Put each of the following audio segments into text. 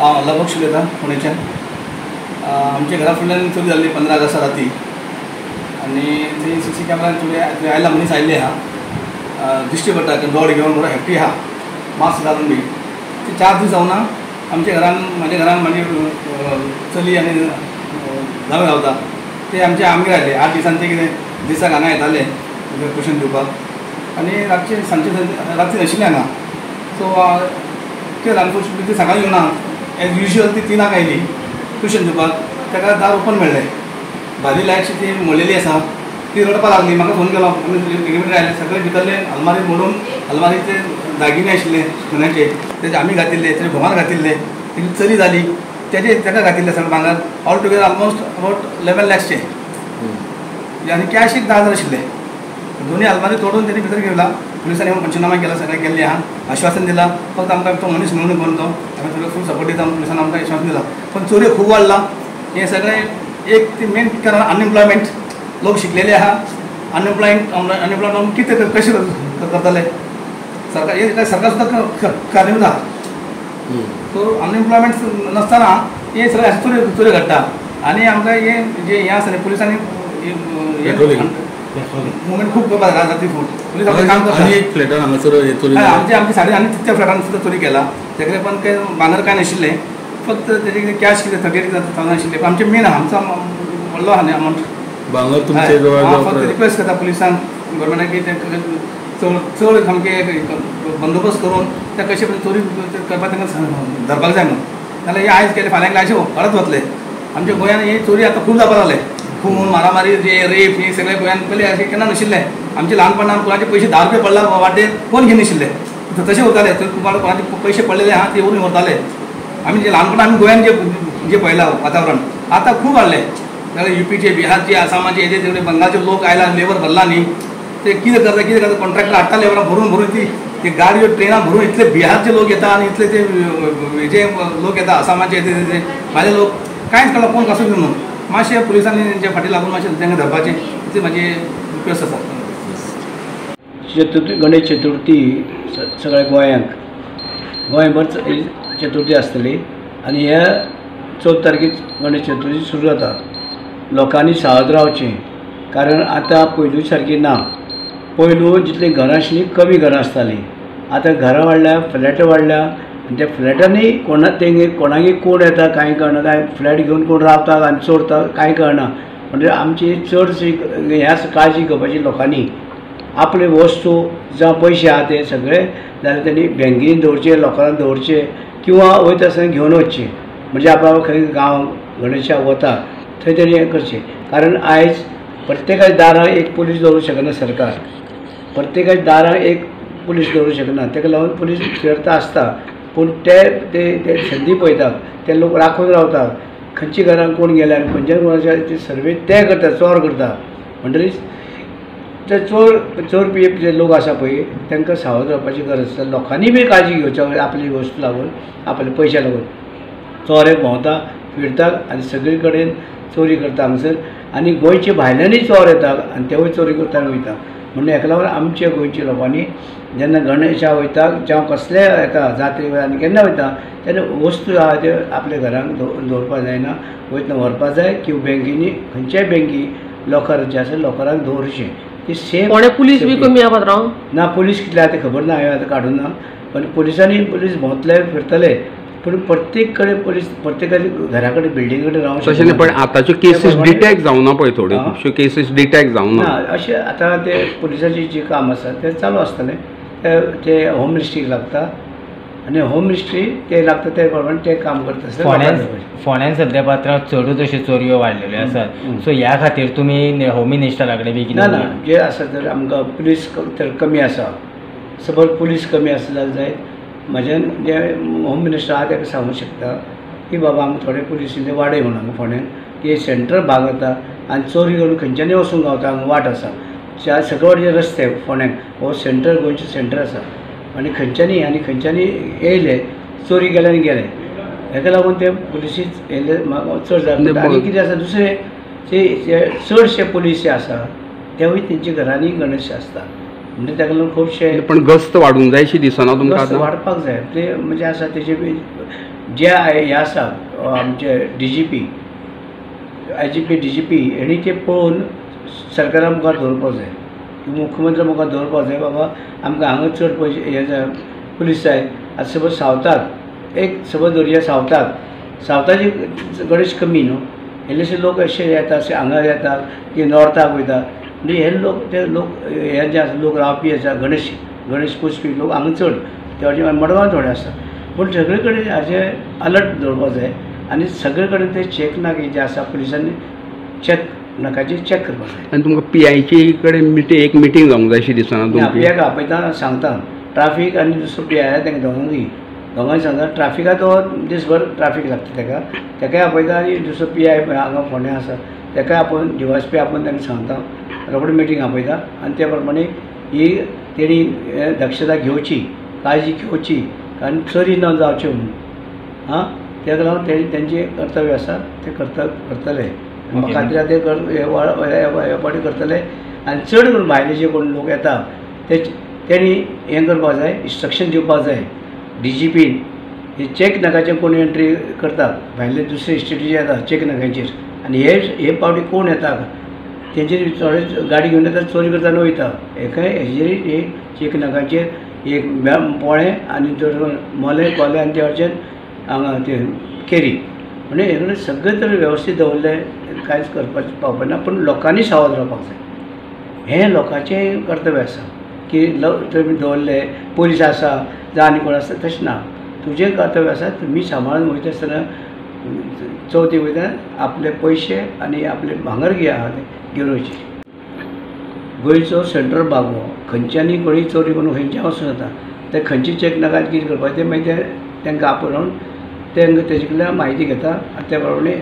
हांव लवक्ष उलयतां पुणेच्यान. आमच्या घरा फुडल्यान चोरी जाल्ली 15 ऑगस्टा राती आनी थंय CC कॅमेरान थंय आयला मनीस आयिल्ले आहा, दिश्टी पडटा दोड घेवन बरो हॅप्पी आहा, मास्क घालून बी. ते 4 दीस जावना आमच्या घरान म्हाजी चली आनी जावं रावता ते आमचे आमगेर आयले. 8 दिसांचे कितें दिसाक हांगा येताले ट्युशन दिवपाक आनी रातचे सांजचे राती नाशिल्ले हांगा. सो कितें अनफॉर्च्युनेटली ती सकाळीं येवना. एज युजल ती 3 आयली ट्युशन दिवपाक. ताका दार ओपन मेळ्ळें. भायली लायट ती मोडलेली आसा. ती रडपाक लागली. म्हाका फोन केलो. रेडीमेड आयले सगळे भितरले अलमारी मोडून अलमारीचे दागिने आशिल्ले सोन्याचे ते आमी घातिल्ले, तेजे घुमान घातिल्ले, तेजी चली जाली ताका घातिल्ले सगळे भांगर. ऑल टुगेदर ऑलमोस्ट अबाउट 11 lakhsचे आनी कॅश एक 10,000 आशिल्ले. दोन्ही अलमारी तोडून त्यांनी भितर घेतला. पुलिसांनी येवन पंचनामा केला, सगळें केल्लें आहा. आश्वासन दिलां फक्त आमकां तो मनीस मेळून करून तो आमी तुका फूल सपोर्ट दिता. पुलिसांनी आमकां आश्वासन दिलां. पण चोरी खूब वाडला. हे सगळें एक ती मेन कारण अनएम्प्लॉयमेंट. लोक शिकलेले आहा. अनएम्प्लॉयमेंट कितें कशें करतले सरकार. हे सरकार सुद्दां कारणीभूत आहा. सो अनएम्प्लॉयमेंट नासतना हे सगळें चोरी घडटा. आनी आमकां हे जे हें आसा न्ही पुलिसांनी मुवमेंट खूब करपाक जाय. राती फूड पुलीस आपलें काम करता. एक फ्लॅटान हांगासर आमची साडे आनी तितल्या फ्लॅटान सुद्दां चोरी केला. तेकडे पण काही भांगर काय नाशिल्लें. फक्त तेजे कितें कॅश कितें 38,000 आशिल्लें. पण आमचें मेन आहा आमचो व्हडलो आहा न्ही अमावंट. भांगर तुमचे जवळ फक्त रिक्वेस्ट करता पुलिसांक गव्हर्मेंटाक की ते चड सामकें बंदोबस्त करून ते कशें चोरी करपाक तांकां धरपाक जाय म्हणून. नाल्यार हे आयज केले फाल्यां अशें परत वतले. आमच्या गोंयांत ही चोरी आतां खूब जावपाक लागले. खून मारामारी जे रेप हे सगळे गोंयांत पयलीं अशें केन्ना नाशिल्लें. आमचे ल्हानपणांत कोणाचे पयशे 10 रुपया पडला वाटेर कोण घेवन नाशिल्ले. तशें उरताले. कोणाचे पयशे पडलेले आहा ते व्हरून व्हरताले. आमी जे ल्हानपणांत आमी गोंयांत जे पळयलां वातावरण आतां खूब वाडलें. जाल्यार UPचे, बिहारचे, आसामाचे हेजे सगळे बंगालचे लोक आयला लेबर भरला न्ही. ते कितें करता कॉन्ट्रॅक्टर हाडटा लेबरां भरून ती गाडयो ट्रेनां भरून इतले बिहारचे लोक येता आनी इतले ते हेजे लोक येता आसामाचे ते भायले लोक कांयच कळना कोण कसो घेवन. मातशें पुलिसांनी जे फाटीं लागून मातशें तांकां धरपाचें इतली म्हाजी रिक्वेस्ट आसा. गणेश चतुर्थी सगळ्या गोंयभर चतुर्थी आसतली आनी ह्या 14 तारखेक गणेश चतुर्थी सुरू जाता. लोकांनी सावध रावचें कारण आतां पयलू सारकी ना. पयलू जितलीं घरां आशिल्लीं कमी घरां आसतालीं. आतां घरां वाडल्या, फ्लॅट वाडल्या आनी त्या फ्लॅटांनी कोणागेर कोण येता कांय कळना. काय फ्लॅट घेवन कोण रावता आनी चोरता कांय कळना. म्हणजे आमची चडशी ह्या काळजी घेवपाची लोकांनी आपले वस्तू जावं पयशे आहा ते सगळे जाल्यार तेणी बँकेन दवरचे, लोकांक दवरचे किंवा वयता आसतना घेवन वचचे. म्हणजे आपण खंय गांव गणेशाक वता थंय तेणी हें करचें. कारण आयज प्रत्येकाच्या दारां एक पुलीस दवरूंक शकना सरकार. प्रत्येकाच्या दारां एक पुलीस दवरूंक शकना. ताका लागून पुलीस फिरता आसता पूण ते संदी पळयतात. ते लोक राखून रावतात. खंयच्या घरान कोण गेले आनी खंयच्या कोणाचे सर्वे ते करता, चोर करता. म्हणटरीच ते चोर जे लोक आसा पळय तांकां सावध रावपाची गरज आसा. लोकांनी बी काळजी घेवची आपली वस्तू लागून, आपल्या पयशा लागून. चोर एक भोंवता फिरतात आनी सगळे कडेन चोरी करता हांगसर. आनी गोंयचे भायल्यानूय चोर येतात आनी तेवूय चोरी करता वयता. म्हणून हेका लागून आमच्या गोंयच्या लोकांनी जेन्ना गणेशा वयता जावं कसल्या हेका जात्रेक आनी केन्ना वयता तेन्ना वस्तू आहा त्यो आपल्या घरांत दवरपाक जायना. वयतना व्हरपाक जाय किंवा बँकेनी खंयच्याय बँकी लॉकर जे आसा लॉकराक दवरचें. ती सेफ. पुलीस बी कमी आहा पात्रांव ना. पुलीस कितले आहा तें खबर ना. हांवें आतां काडून ना. पण पुलीस भोंवतले फिरतले पूण प्रत्येक कडेन पुलीस प्रत्येकाच्या घरा कडेन बिल्डिंग कडेन रावंक शकना. तशें पण आतांच्यो केसीस डिटेक्ट जावना पळय थोड्यो खुबश्यो केसीस डिटेक्ट जावना. अशें आतां ते पुलिसाचें जें काम आसा तें चालू आसतलें. ते होम मिनिस्ट्रीक लागता आनी होम मिनिस्ट्री ते लागता ते प्रमाणे ते काम करता. फोंड्यान सद्या पात्रांव चडूच अश्यो चोरयो वाडलेल्यो आसात. सो ह्या खातीर तुमी होम मिनिस्टरा कडेन बी कितें ना जे आसा तर आमकां पुलीस तर कमी आसा. सपोज पुलीस कमी आसा जाल्यार म्हज्यान जे होम मिनिस्टर आहा ताका सांगूंक शकता की बाबा आमकां थोडे पुलिसीचे वाडय म्हणून हांगा फोंड्यान की सेंटर भाग जाता आनी चोरी करून खंयच्यानी वचूंक गावता. हांगा वाट आसा सकयल जे रस्ते फोंड्यान हो सेंटर गोंयचें सेंटर आसा आनी खंयच्यानी येयले चोरी गेले आनी गेले. हेका लागून ते पुलिसीच येयले म्हाका चड जाता. आनी कितें आसा दुसरें चडशे पुलीस जे आसा तेवूय तेंच्या घरांनी गणेश आसता. म्हणजे ताका लागून खुबशे पण गस्त वाडूंक जाय अशी दिसना तुमकां. वाडपाक जाय ते म्हणजे आसा तेजे जे हे आसा आमचे DGP IGP DGP हेणी ते पळोवन सरकारा मुखार दवरपाक जाय, मुख्यमंत्री मुखार दवरपाक जाय बाबा आमकां हांगा चड पयशे हे जाय पुलीस जाय. आतां सपोज सावथाक एक सपोज दर्या सावथाची गणेश कमी न्हू, इल्लेशे लोक अशे येता हांगा येतात की नॉर्थाक वयता म्हणजे हे लोक हे जे आसा लोक रावपी आसा गणेश पुजपी लोक हांगा चड तेवटे मडगांव थोडे आसा. पूण सगळे कडेन हाजे अलर्ट दवरपाक जाय आनी सगळे कडेन ते चॅक नाके जे आसा पुलिसांनी चॅक नाकाचेर चॅक करपाक जाय. आनी तुमकां PI कडेन एक मिटींग जावंक जाय अशी दिसना तुमची? PI आपयता सांगता ट्राफीक आनी दुसरो PI तांकां दोगांय सांगता. ट्राफिका तो दीसभर ट्राफीक लागता तेकाय आपयता आनी दुसरो PI हांगा फोंड्या आसा तेकाय आपोवन DYSP आपोवन तांकां सांगता, रोखडी मिटींग आपयता आनी त्या प्रमाणे ही तेणी दक्षता घेवची, काळजी घेवची कारण चोरी न जावच्यो म्हणून. हां तेका लागून तेंचें कर्तव्य आसा ते करतले खात्रीन ते हेपाटी करतले. आनी चड करून भायले जे कोण लोक येता तेणी हें करपाक जाय, इन्स्ट्रक्शन दिवपाक जाय DGP हे चॅक नाकाचेर कोण एंट्री करतात भायले दुसरे स्टेटीचे येतात चॅक नाक्यांचेर आनी हे पावटी कोण येता तेंचेर थोडे गाडी घेवन येतात चोरी करतना वयता हेजेर हे चॅक नाकाचेर एक पोळे आनी मोले कोले आनी ते वरच्यान हांगा ते केरी म्हणजे हे सगळे तर वेवस्थीत दवरले कांयच करपाचें पावपाना. पूण लोकांनी सावध रावपाक जाय, हें लोकांचें कर्तव्य आसा की तुमी दवरले पुलीस आसा जावं आनी कोण आसा तशें ना. तुजें कर्तव्य आसा तुमी सांबाळून वयता आसतना चवथी वयता आपले पयशे आनी आपले भांगर कितें आहा तें घेवन वयचें. गोंयचो सेंट्रल भाग हो खंयच्यानी कोणी चोरी करून खंयच्या वचूं जाता ते खंयची चॅक नाका कितें करपाचें मागीर तेंकां आपणावन तेंकां तेजे कडल्यान म्हायती घेता आनी त्या प्रमाणे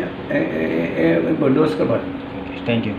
बंदोबस्त करपाक. थँक्यू.